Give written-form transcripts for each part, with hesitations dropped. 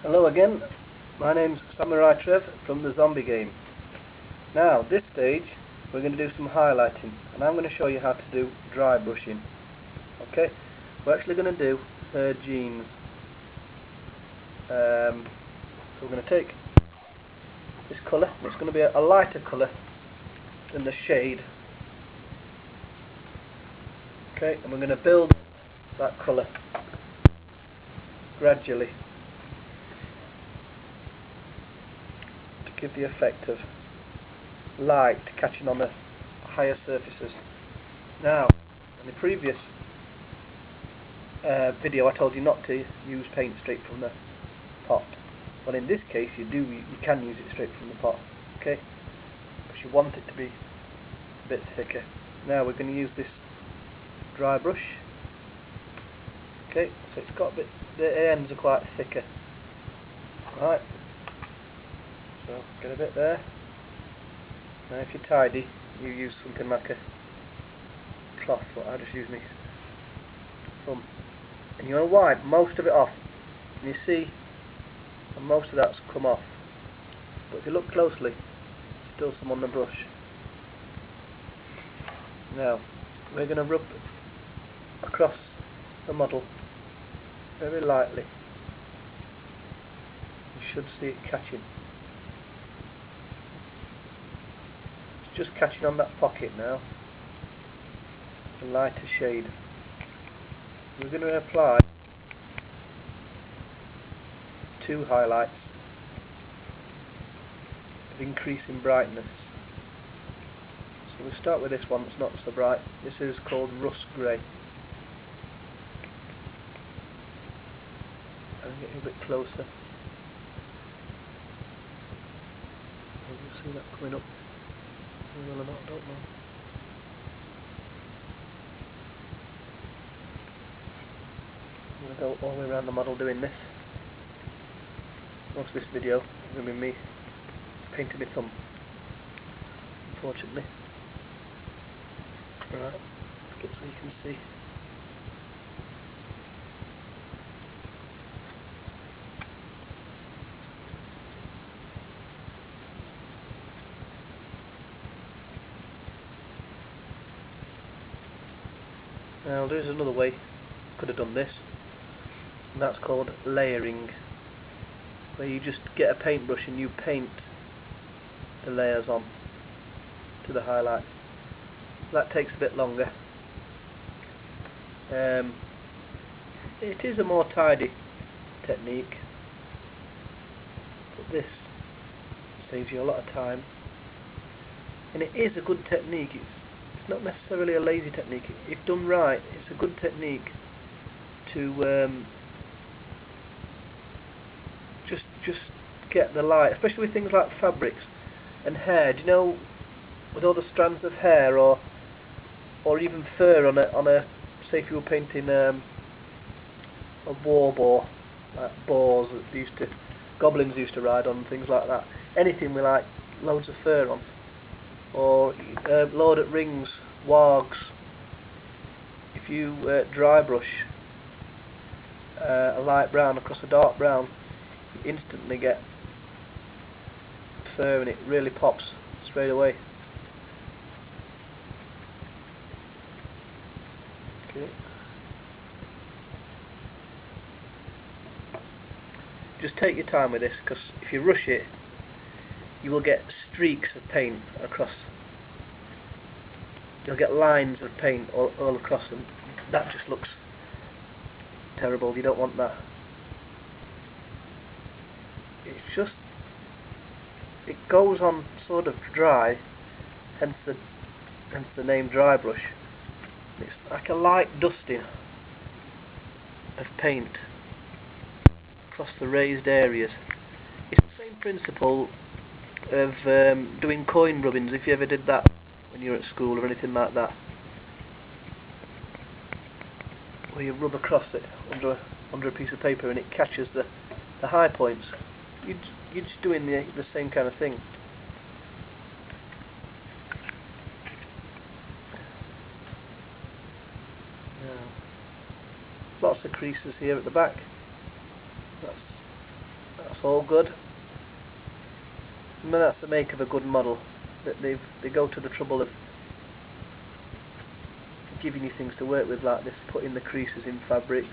Hello again, my name's Samurai Trev from the zombie game. Now, this stage we're going to do some highlighting and I'm going to show you how to do dry brushing. Okay, we're actually going to do her jeans. So we're going to take this colour, it's going to be a lighter colour than the shade. Okay, and we're going to build that colour gradually to give the effect of light catching on the higher surfaces. Now, in the previous video I told you not to use paint straight from the pot. Well, in this case you can use it straight from the pot, okay? Because you want it to be a bit thicker. Now we're going to use this dry brush. Okay, so it's got a bit, the ends are quite thicker. Right, so get a bit there. Now if you're tidy, you use something like a cloth, what I just use my thumb, and you want to wipe most of it off. And you see, and most of that's come off, but if you look closely, still some on the brush. Now we're going to rub across the model very lightly. You should see it catching. It's just catching on that pocket now. A lighter shade. We're going to apply 2 highlights of increasing brightness. So we'll start with this one that's not so bright. This is called rust grey. I'm getting a bit closer. You'll see that coming up. Will or not, I don't know. I'm going to go all the way around the model doing this. Most of this video is going to be me painting my thumb, unfortunately. Right, let's get so you can see. Now there's another way could have done this, and that's called layering, where you just get a paintbrush and you paint the layers on to the highlight. That takes a bit longer. It is a more tidy technique, but this saves you a lot of time, and it is a good technique. It's not necessarily a lazy technique. If done right, it's a good technique to just get the light, especially with things like fabrics and hair. Do you know, with all the strands of hair or even fur on a say if you were painting a war boar, like boars that goblins used to ride on, things like that. Anything with like loads of fur on, or Lord of the Rings wargs. If you dry brush a light brown across a dark brown, you instantly get fur, and it really pops straight away. Okay. Just take your time with this, because if you rush it, you will get streaks of paint across. You'll get lines of paint all across them. That just looks terrible. You don't want that. It's just, it goes on sort of dry, hence the name Drybrush. It's like a light dusting of paint across the raised areas. It's the same principle of doing coin rubbings, if you ever did that when you were at school or anything like that, where you rub across it under a piece of paper and it catches the high points. You're just doing the same kind of thing. Now, lots of creases here at the back. That's all good. And that's the make of a good model, that they go to the trouble of giving you things to work with like this, putting the creases in fabrics.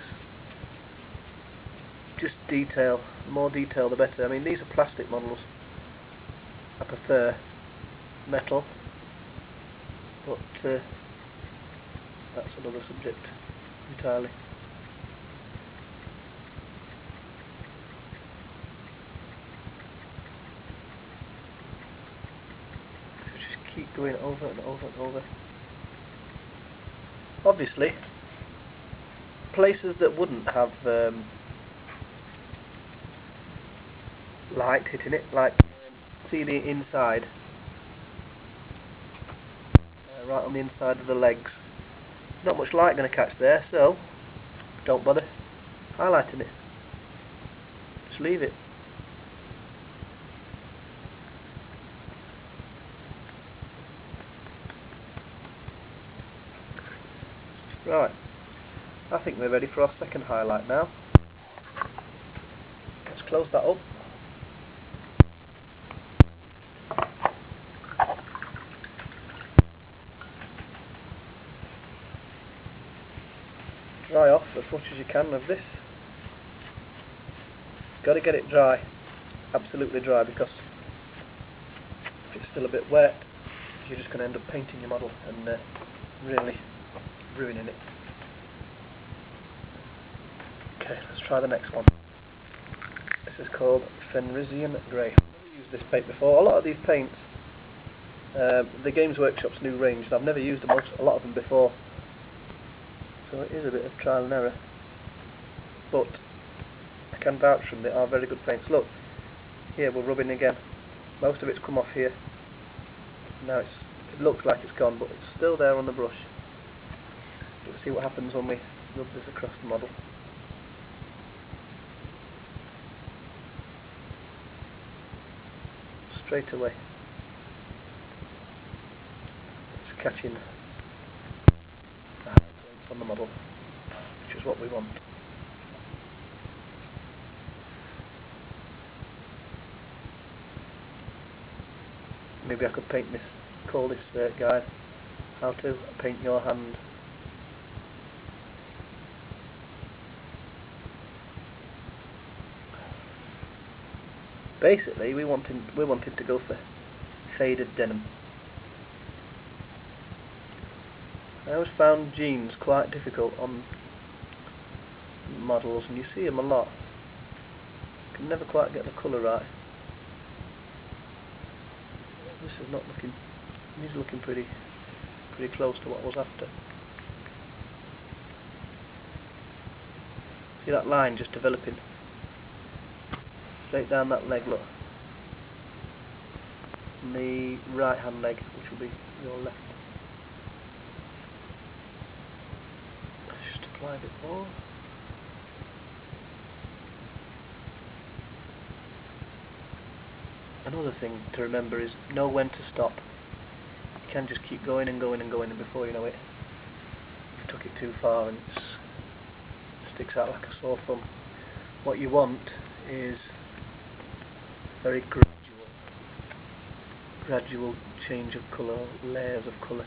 Just detail, the more detail the better. I mean, these are plastic models. I prefer metal, but that's another subject entirely. So just keep going over and over and over. Obviously, places that wouldn't have light hitting it, like see the inside, right on the inside of the legs, not much light going to catch there, so don't bother highlighting it, just leave it. Right, I think we're ready for our second highlight now. Let's close that up. Dry off as much as you can of this. Got to get it dry, absolutely dry, because if it's still a bit wet, you're just going to end up painting your model and really ruining it. Okay, let's try the next one. This is called Fenrisian Grey. I've never used this paint before. A lot of these paints, the Games Workshop's new range, and I've never used a lot of them before. So it is a bit of trial and error. But I can vouch for them, they are very good paints. Look, here we're rubbing again. Most of it's come off here. Now it looks like it's gone, but it's still there on the brush. Let's see what happens when we rub this across the model. Straight away. It's catching the high points on the model, which is what we want. Maybe I could paint this, call this guide, how to paint your hand. Basically, we're wanting to go for faded denim. I always found jeans quite difficult on models, and you see them a lot. You can never quite get the colour right. This is not looking. These are looking pretty close to what I was after. See that line just developing? Straight down that leg, look. And the right hand leg, which will be your left. Let's just apply a bit more. Another thing to remember is know when to stop. You can just keep going and going and going, and before you know it, you've took it too far and it sticks out like a sore thumb. What you want is very gradual change of colour, layers of colour.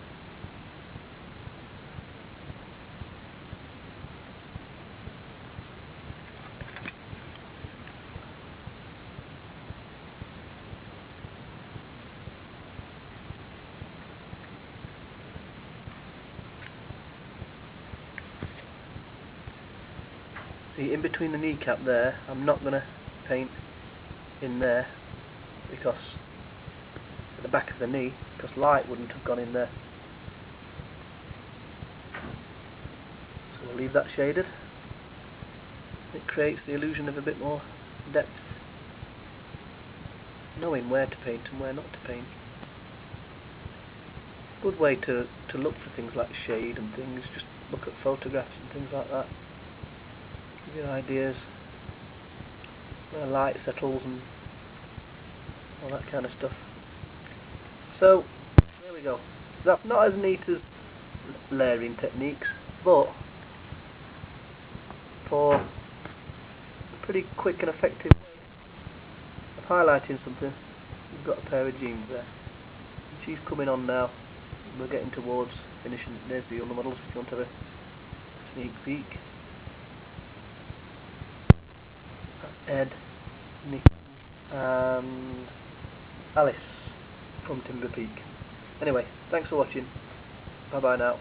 See, in between the kneecap there, I'm not going to paint in there, because at the back of the knee, because light wouldn't have gone in there. So we'll leave that shaded. It creates the illusion of a bit more depth, knowing where to paint and where not to paint. Good way to look for things like shade and things, just look at photographs and things like that. Give you ideas where light settles and all that kind of stuff. So there we go. That's not as neat as layering techniques, but for a pretty quick and effective way highlighting something. We've got a pair of jeans there. She's coming on now. We're getting towards finishing. There's the other models if you want to have a sneak peek. Ed, Nick and Alice from Timber Peak. Anyway, thanks for watching. Bye bye now.